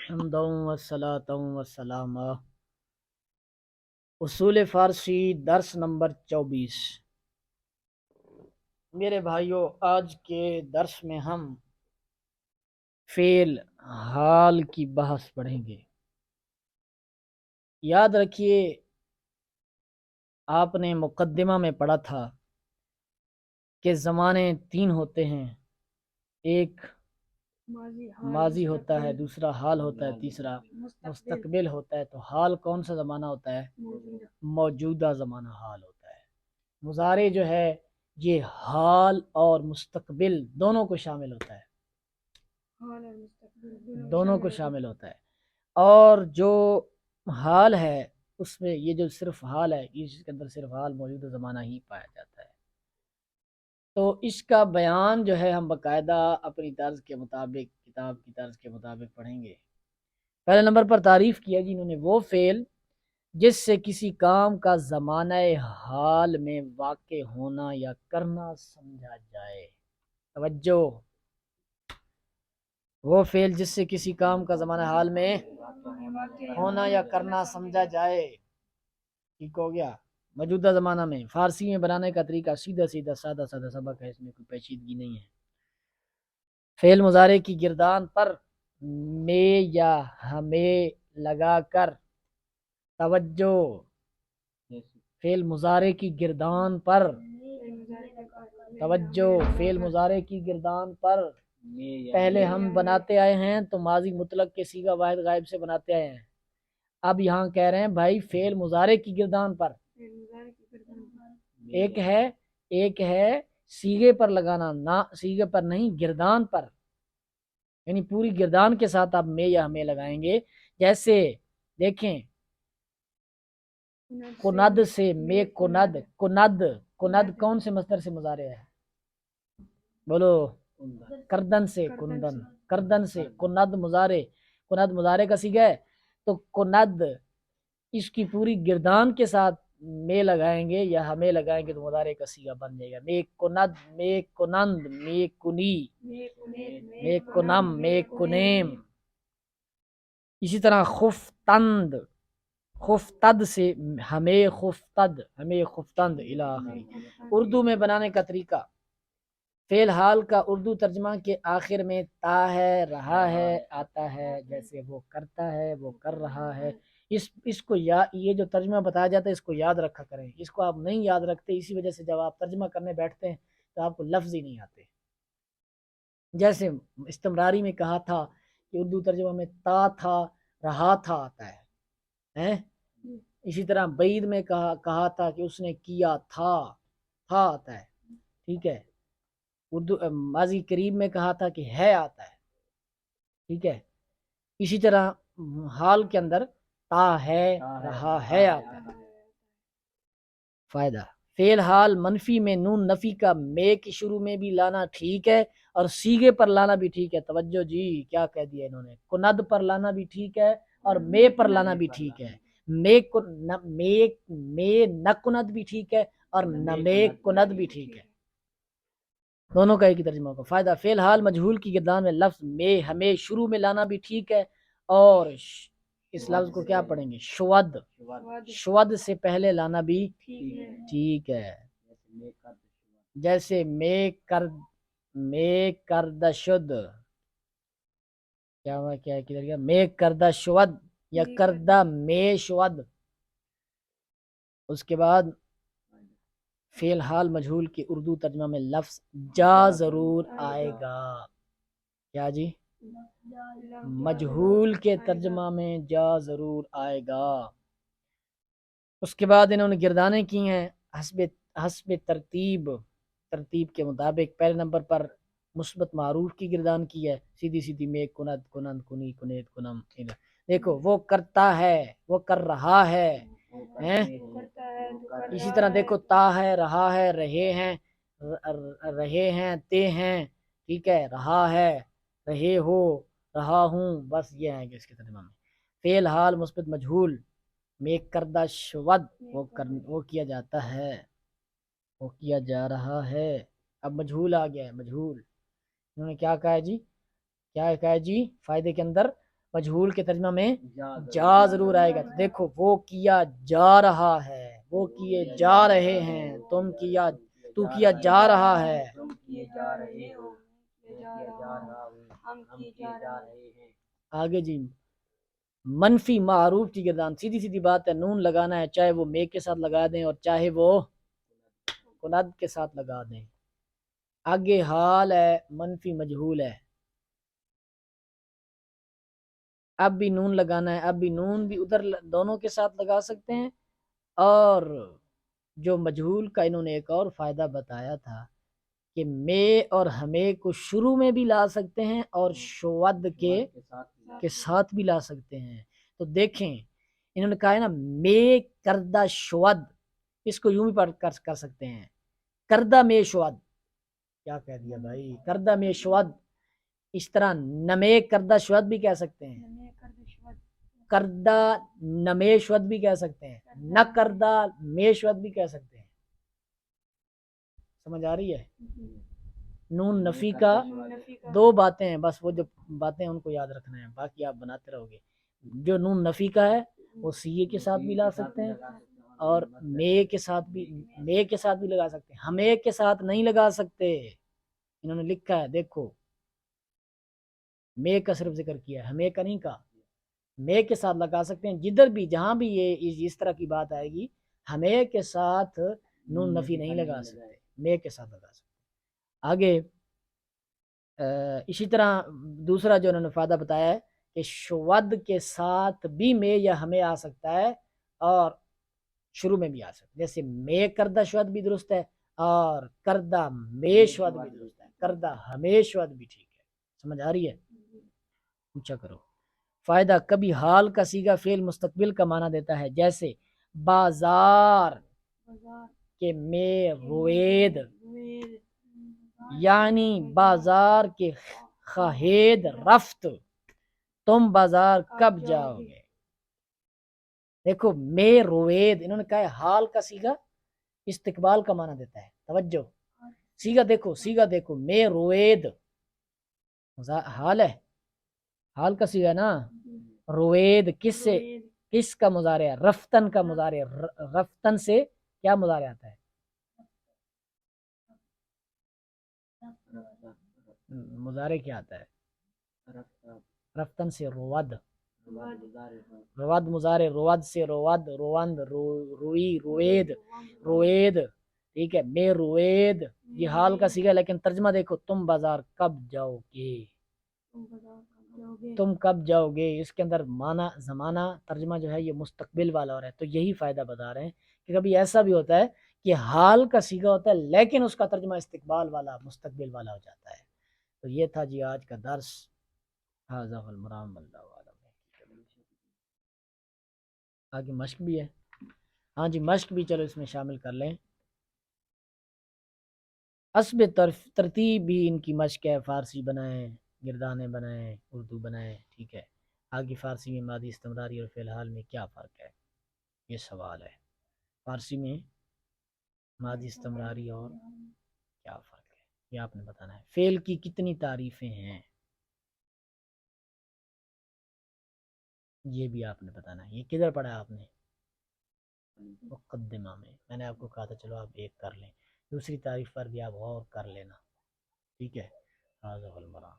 حمدًا وصلاۃ وسلام اصول فارسی درس نمبر 24۔ میرے بھائیوں، آج کے درس میں ہم فعل حال کی بحث پڑھیں گے۔ یاد رکھیے، آپ نے مقدمہ میں پڑھا تھا کہ زمانے تین ہوتے ہیں، ایک ماضی ہوتا ہے، دوسرا حال ہوتا ہے، تیسرا مستقبل ہوتا ہے۔ تو حال کون سا زمانہ ہوتا ہے؟ موجودہ زمانہ حال ہوتا ہے۔ مضارع جو ہے یہ حال اور مستقبل دونوں کو شامل ہوتا ہے، دونوں کو شامل ہوتا ہے۔ اور جو حال ہے اس میں یہ جو صرف حال ہے، اس کے اندر صرف حال موجودہ زمانہ ہی پایا جاتا ہے۔ تو اس کا بیان جو ہے ہم باقاعدہ اپنی طرز کے مطابق، کتاب کی طرز کے مطابق پڑھیں گے۔ پہلے نمبر پر تعریف کیا جی انہوں نے، وہ فعل جس سے کسی کام کا زمانہ حال میں واقع ہونا یا کرنا سمجھا جائے۔ توجہ، وہ فعل جس سے کسی کام کا زمانہ حال میں ہونا یا کرنا سمجھا جائے۔ ٹھیک ہو گیا؟ موجودہ زمانہ میں فارسی میں بنانے کا طریقہ سیدھا سیدھا سادہ سادہ سبق ہے، اس میں کوئی پیچیدگی نہیں ہے۔ فعل مضارع کی گردان پر میں یا ہمیں لگا کر، توجہ، فعل مضارع کی گردان پر، توجہ، فعل مضارع کی گردان پر پہلے ہم بناتے آئے ہیں تو ماضی مطلق کے صیغہ واحد غائب سے بناتے آئے ہیں۔ اب یہاں کہہ رہے ہیں بھائی فعل مضارع کی گردان پر، ایک ہے صیغے پر لگانا، نہ صیغے پر نہیں، گردان پر، یعنی پوری گردان کے ساتھ آپ میں یا ہمیں لگائیں گے۔ جیسے دیکھیں، کند سے میں کند، کند کون سے مصدر سے مضارع ہے؟ بولو، کردن سے کندن، کردن سے کند مضارع کا صیغہ ہے۔ تو کند، اس کی پوری گردان کے ساتھ میں لگائیں گے یا ہمیں لگائیں گے تو مضارع کا صیغہ بن جائے گا۔ میں کند، میں کنند، میں کنی، میں کنم، میں کنیم۔ اسی طرح خفتند، خفتد سے ہمیں خفتد، ہمیں خفتند الی آخری۔ اردو میں بنانے کا طریقہ، فعل حال کا اردو ترجمہ کے آخر میں تا ہے، رہا ہے آتا ہے، جیسے وہ کرتا ہے، وہ کر رہا ہے۔ اس کو یہ جو ترجمہ بتایا جاتا ہے اس کو یاد رکھا کریں۔ اس کو آپ نہیں یاد رکھتے، اسی وجہ سے جب آپ ترجمہ کرنے بیٹھتے ہیں تو آپ کو لفظ ہی نہیں آتے۔ جیسے استمراری میں کہا تھا کہ اردو ترجمہ میں تا تھا، رہا تھا آتا ہے۔ اسی طرح بعید میں کہا تھا کہ اس نے کیا تھا آتا ہے، ٹھیک ہے۔ اردو ماضی قریب میں کہا تھا کہ ہے آتا ہے، ٹھیک ہے۔ اسی طرح حال کے اندر تا ہے، رہا ہے آتا ہے۔ فائدہ، فعل حال منفی میں نون نفی کا میں کی شروع میں بھی لانا ٹھیک ہے اور صیغے پر لانا بھی ٹھیک ہے۔ توجہ جی، کیا کہہ دیا انہوں نے، کند پر لانا بھی ٹھیک ہے اور میں پر لانا بھی ٹھیک ہے۔ میں نہ کند بھی ٹھیک ہے اور نہ میں کند بھی ٹھیک ہے، دونوں کا ایک ہی ترجمہ ہوگا۔ فائدہ، فعل حال مجہول کی گردان میں لفظ میں ہمیں شروع میں لانا بھی ٹھیک ہے اور اس لفظ کو کیا پڑھیں گے؟ شود سے پہلے لانا بھی ٹھیک ہے۔ جیسے میں کردہ شد، کیا کدھر گیا؟ میں کردہ شود یا کردہ میں شود۔ اس کے بعد فعل حال مجہول کے اردو ترجمہ میں لفظ جا ضرور آئے گا۔ کیا جی؟ مجہول کے ترجمہ میں جا ضرور آئے گا۔ اس کے بعد انہوں نے گردانیں کی ہیں حسب ترتیب کے مطابق۔ پہلے نمبر پر مثبت معروف کی گردان کی ہے، سیدھی سیدھی میں کند، کنند، کنی، کنیت، کنم۔ دیکھو، وہ کرتا ہے، وہ کر رہا ہے۔ اسی طرح دیکھو، تا ہے، رہا ہے، رہے ہیں، تے ہیں، ٹھیک ہے، رہا ہے، رہے ہو، رہا ہوں، بس یہ ہے کہ اس کے ترجمہ میں فعل حال مثبت مجہول میں کردہ شود، وہ کیا جاتا ہے، وہ کیا جا رہا ہے۔ اب مجہول آ گیا ہے، مجہول انہوں نے کیا کہا ہے جی؟ کیا کہا ہے جی فائدے کے اندر؟ مجہول کے ترجمہ میں جا ضرور آئے گا. دیکھو وہ کیا جا رہا ہے, وہ کیے جا رہے ہیں, تم کیا, تو کیا جا رہا ہے. آگے جی, منفی معروف کی گردان, سیدھی سیدھی بات ہے, نون لگانا ہے, چاہے وہ میں کے ساتھ لگا دیں اور چاہے وہ کند کے ساتھ لگا دیں. آگے حال ہے, منفی مجہول ہے, اب بھی نون لگانا ہے, اب بھی نون بھی ادھر دونوں کے ساتھ لگا سکتے ہیں. اور جو مجہول کا انہوں نے ایک اور فائدہ بتایا تھا کہ میں اور ہمیں کو شروع میں بھی لا سکتے ہیں اور شود کے ساتھ بھی لا سکتے ہیں. تو دیکھیں انہوں نے کہا ہے نا میں کردہ شود, اس کو یوں بھی پڑھ کر سکتے ہیں کردہ میں شود. کیا کہہ دیا بھائی, کردہ میں شود. اس طرح نمے کردہ شود بھی کہہ سکتے ہیں, کردہ نمے شود بھی کہہ سکتے ہیں, نہ کردہ میں شود بھی کہہ سکتے ہیں. سمجھ آ رہی ہے؟ نون نفی کا دو باتیں ہیں بس, وہ جو باتیں ان کو یاد رکھنا ہے, باقی آپ بناتے رہو گے. جو نون نفی کا ہے وہ سیے کے ساتھ بھی لا سکتے ہیں اور میں کے ساتھ بھی لگا سکتے ہیں. ہمیں کے ساتھ نہیں لگا سکتے, انہوں نے لکھا ہے دیکھو, میں کا صرف ذکر کیا ہے, ہمیں کا نہیں کہا. میں کے ساتھ لگا سکتے ہیں جدھر بھی, جہاں بھی یہ اس طرح کی بات آئے گی, ہمیں کے ساتھ نون نفی نہیں لگا سکتے, میں کے ساتھ لگا سکتے. آگے اسی طرح دوسرا جو انہوں نے فائدہ بتایا ہے کہ شود کے ساتھ بھی میں یا ہمیں آ سکتا ہے اور شروع میں بھی آ سکتا ہے. جیسے میں کردہ شود بھی درست ہے اور کردہ میں شود بھی درست ہے, کردہ ہمیں شود بھی ٹھیک ہے. سمجھ آ رہی ہے؟ پوچھا کرو. فائدہ, کبھی حال کا صیغہ فعل مستقبل کا معنی دیتا ہے, جیسے بازار کے میں روید, یعنی بازار کے خواہد رفت, تم بازار کب جاؤ گے. دیکھو میں روید, انہوں نے کہا ہے حال کا صیغہ استقبال کا معنی دیتا ہے. توجہ, صیغہ دیکھو, میں روید حال ہے, حال کا صیغہ نا. روید کس کا مضارع ہے؟ رفتن کا مضارع. رفتن سے کیا مضارع آتا ہے؟ مضارع کیا آتا ہے؟ رفتن سے رواد, رواد مضارع, رواد سے رواد, روند, روئی, روید. ٹھیک ہے, میں روید یہ حال کا صیغہ, لیکن ترجمہ دیکھو, تم بازار کب جاؤ گے, تم کب جاؤ گے. اس کے اندر معنی زمانہ ترجمہ جو ہے یہ مستقبل والا ہو رہا ہے. تو یہی فائدہ بتا رہے ہیں کہ کبھی ایسا بھی ہوتا ہے کہ حال کا صیغہ ہوتا ہے لیکن اس کا ترجمہ استقبال والا, مستقبل والا ہو جاتا ہے. تو یہ تھا جی آج کا درس. ھذا والمرام اللہ عالم. آگے مشق بھی ہے, ہاں جی مشق بھی چلو اس میں شامل کر لیں. حسب ترتیب بھی ان کی مشق ہے, فارسی بنائیں, گردانے بنائیں, اردو بنائیں. ٹھیک ہے, آگے فارسی میں ماضی استمراری اور فی الحال میں کیا فرق ہے, یہ سوال ہے. فارسی میں ماضی استمراری اور کیا فرق ہے یہ آپ نے بتانا ہے. فعل کی کتنی تعریفیں ہیں یہ بھی آپ نے بتانا ہے. یہ کدھر پڑھا آپ نے؟ مقدمہ میں نے آپ کو کہا تھا چلو آپ ایک کر لیں, دوسری تعریف پر بھی آپ غور کر لینا. ٹھیک ہے, ھذا والمرام.